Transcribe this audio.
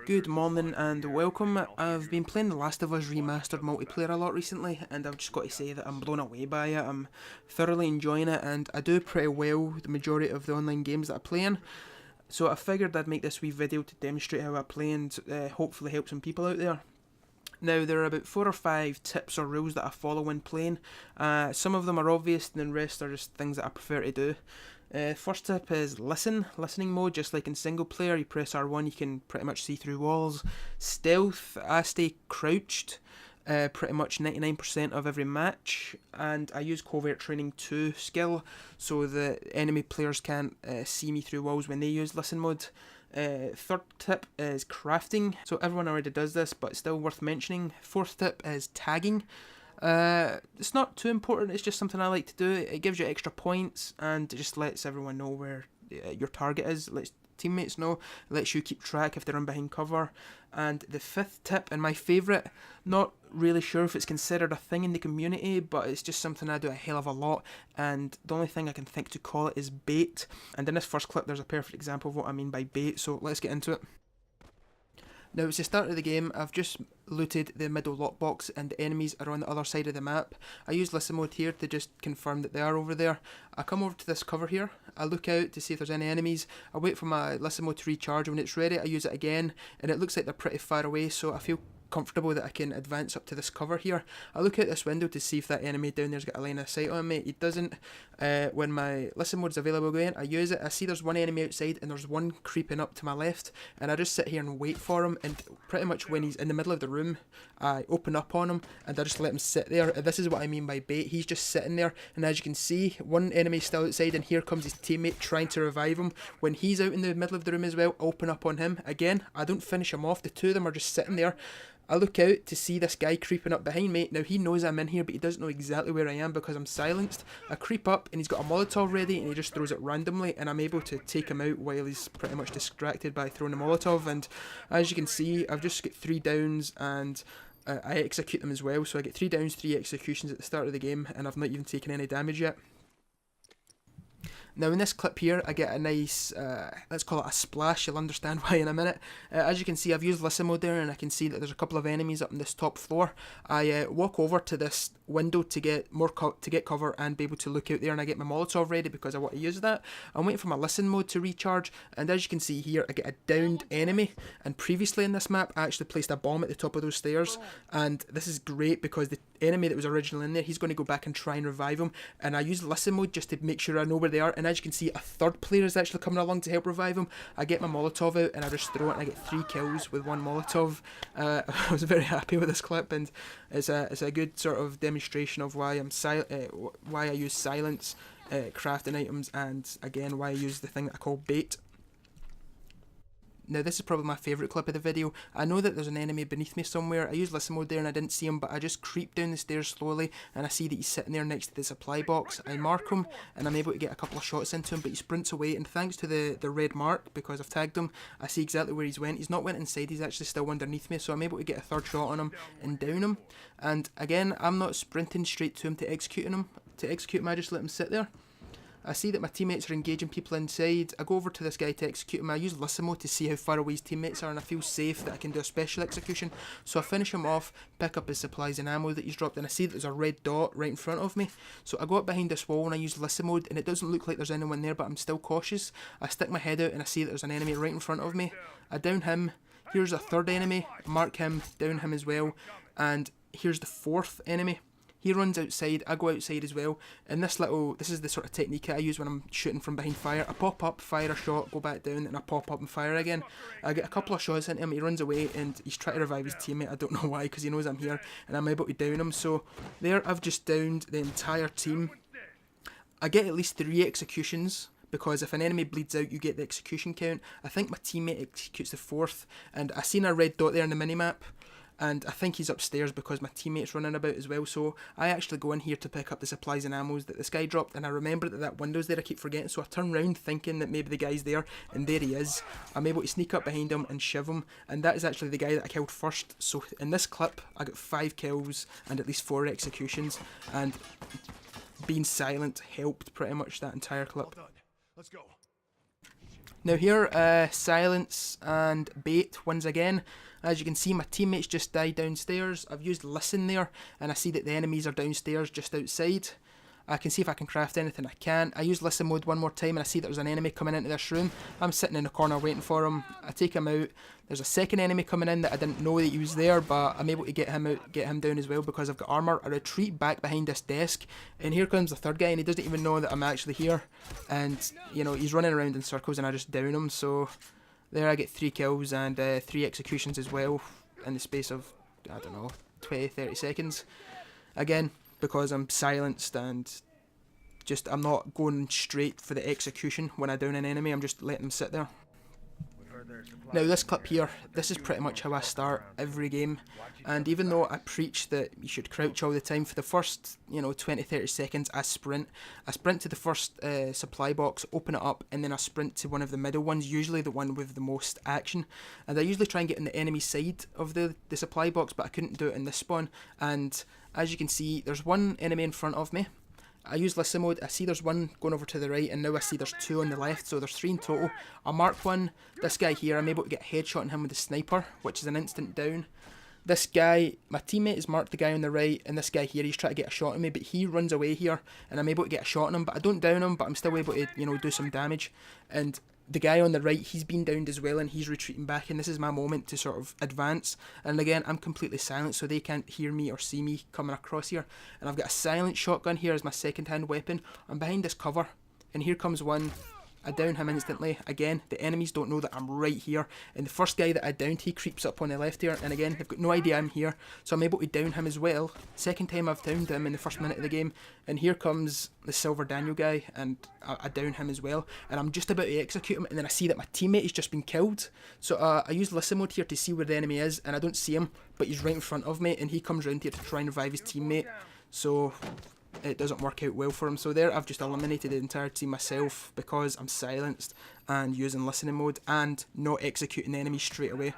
Good morning and welcome. I've been playing The Last of Us Remastered multiplayer a lot recently, and I've just got to say that I'm blown away by it. I'm thoroughly enjoying it, and I do pretty well the majority of the online games that I play in. So I figured I'd make this wee video to demonstrate how I play and hopefully help some people out there. Now, there are about 4 or 5 tips or rules that I follow when playing. Some of them are obvious, and the rest are just things that I prefer to do. First tip is listening mode. Just like in single player, you press R1, you can pretty much see through walls. Stealth, I stay crouched pretty much 99% of every match, and I use covert training 2 skill so the enemy players can't see me through walls when they use listen mode. Third tip is crafting, so everyone already does this but still worth mentioning. Fourth tip is tagging. It's not too important, it's just something I like to do. It gives you extra points and it just lets everyone know where your target is, lets teammates know, lets you keep track if they're in behind cover. And the fifth tip, and my favourite, not really sure if it's considered a thing in the community, but it's just something I do a hell of a lot, and the only thing I can think to call it is bait. And in this first clip there's a perfect example of what I mean by bait, so let's get into it. Now, it's the start of the game. I've just looted the middle lockbox and the enemies are on the other side of the map. I use listen mode here to just confirm that they are over there. I come over to this cover here, I look out to see if there's any enemies, I wait for my listen mode to recharge. When it's ready I use it again, and it looks like they're pretty far away, so I feel comfortable that I can advance up to this cover here. I look out this window to see if that enemy down there's got a line of sight on me. He doesn't. When my listen mode is available again, I use it. I see there's one enemy outside and there's one creeping up to my left, and I just sit here and wait for him, and pretty much when he's in the middle of the room I open up on him and I just let him sit there. This is what I mean by bait. He's just sitting there, and as you can see, one enemy's still outside and here comes his teammate trying to revive him. When he's out in the middle of the room as well, I open up on him again. I don't finish him off, the two of them are just sitting there. I look out to see this guy creeping up behind me. Now, he knows I'm in here, but he doesn't know exactly where I am because I'm silenced. I creep up and he's got a molotov ready and he just throws it randomly, and I'm able to take him out while he's pretty much distracted by throwing a molotov. And as you can see, I've just got 3 downs and I execute them as well. So I get 3 downs, 3 executions at the start of the game, and I've not even taken any damage yet. Now, in this clip here, I get a nice, let's call it a splash. You'll understand why in a minute. As you can see, I've used listen mode there, and I can see that there's a couple of enemies up on this top floor. I walk over to this window to get cover and be able to look out there, and I get my molotov ready because I want to use that. I'm waiting for my listen mode to recharge, and as you can see here, I get a downed enemy. And previously in this map, I actually placed a bomb at the top of those stairs, and this is great because the enemy that was originally in there, he's going to go back and try and revive him, and I use listen mode just to make sure I know where they are. And as you can see, a third player is actually coming along to help revive him. I get my molotov out and I just throw it, and I get 3 kills with 1 molotov. I was very happy with this clip, and it's a good sort of demonstration of why why I use silence, crafting items, and again why I use the thing that I call bait. Now, this is probably my favourite clip of the video. I know that there's an enemy beneath me somewhere. I used listen mode there and I didn't see him, but I just creep down the stairs slowly and I see that he's sitting there next to the supply box. I mark him and I'm able to get a couple of shots into him, but he sprints away, and thanks to the red mark, because I've tagged him, I see exactly where he's went. He's not went inside, he's actually still underneath me, so I'm able to get a third shot on him and down him. And again, I'm not sprinting straight to him to execute him. I just let him sit there. I see that my teammates are engaging people inside. I go over to this guy to execute him. I use listen mode to see how far away his teammates are, and I feel safe that I can do a special execution. So I finish him off, pick up his supplies and ammo that he's dropped, and I see that there's a red dot right in front of me. So I go up behind this wall and I use listen mode, and it doesn't look like there's anyone there, but I'm still cautious. I stick my head out and I see that there's an enemy right in front of me. I down him. Here's a third enemy. Mark him, down him as well. And here's the 4th enemy. He runs outside, I go outside as well, and this is the sort of technique I use when I'm shooting from behind fire. I pop up, fire a shot, go back down, and I pop up and fire again. I get a couple of shots into him, he runs away, and he's trying to revive his teammate. I don't know why, because he knows I'm here, and I'm able to down him. So there, I've just downed the entire team. I get at least 3 executions, because if an enemy bleeds out, you get the execution count. I think my teammate executes the 4th, and I seen a red dot there in the minimap, and I think he's upstairs because my teammate's running about as well. So I actually go in here to pick up the supplies and ammos that this guy dropped, and I remember that window's there, I keep forgetting, so I turn round thinking that maybe the guy's there, and there he is. I'm able to sneak up behind him and shiv him, and that is actually the guy that I killed first. So in this clip, I got 5 kills and at least 4 executions, and being silent helped pretty much that entire clip. Well done. Let's go. Now here, silence and bait once again. As you can see, my teammates just died downstairs. I've used listen there, and I see that the enemies are downstairs just outside. I can see if I can craft anything I can. I use listen mode one more time and I see that there's an enemy coming into this room. I'm sitting in the corner waiting for him. I take him out. There's a second enemy coming in that I didn't know that he was there, but I'm able to get him out, get him down as well because I've got armor. I retreat back behind this desk, and here comes the third guy, and he doesn't even know that I'm actually here. And you know, he's running around in circles, and I just down him. So there, I get 3 kills and 3 executions as well in the space of, I don't know, 20-30 seconds. Again, because I'm silenced and just I'm not going straight for the execution when I down an enemy. I'm just letting them sit there. Now this clip here, this is pretty much how I start every game, and even though I preach that you should crouch all the time, for the first 20-30 seconds I sprint to the first supply box, open it up, and then I sprint to one of the middle ones, usually the one with the most action, and I usually try and get on the enemy side of the supply box, but I couldn't do it in this spawn. And as you can see, there's one enemy in front of me. I use listen mode, I see there's one going over to the right, and now I see there's 2 on the left, so there's 3 in total. I mark one, this guy here, I'm able to get a headshot on him with the sniper, which is an instant down. This guy, my teammate has marked the guy on the right, and this guy here, he's trying to get a shot on me, but he runs away here, and I'm able to get a shot on him, but I don't down him, but I'm still able to, do some damage. And the guy on the right, he's been downed as well, and he's retreating back, and this is my moment to sort of advance. And again, I'm completely silent, so they can't hear me or see me coming across here. And I've got a silent shotgun here as my second-hand weapon. I'm behind this cover, and here comes one. I down him instantly. Again, the enemies don't know that I'm right here, and the first guy that I downed, he creeps up on the left here, and again, they've got no idea I'm here, so I'm able to down him as well. Second time I've downed him in the first minute of the game, and here comes the Silver Daniel guy, and I down him as well, and I'm just about to execute him, and then I see that my teammate has just been killed. So I use listen mode here to see where the enemy is, and I don't see him, but he's right in front of me, and he comes round here to try and revive his teammate, so it doesn't work out well for him. So there, I've just eliminated the entire team myself because I'm silenced and using listening mode and not executing the enemies straight away.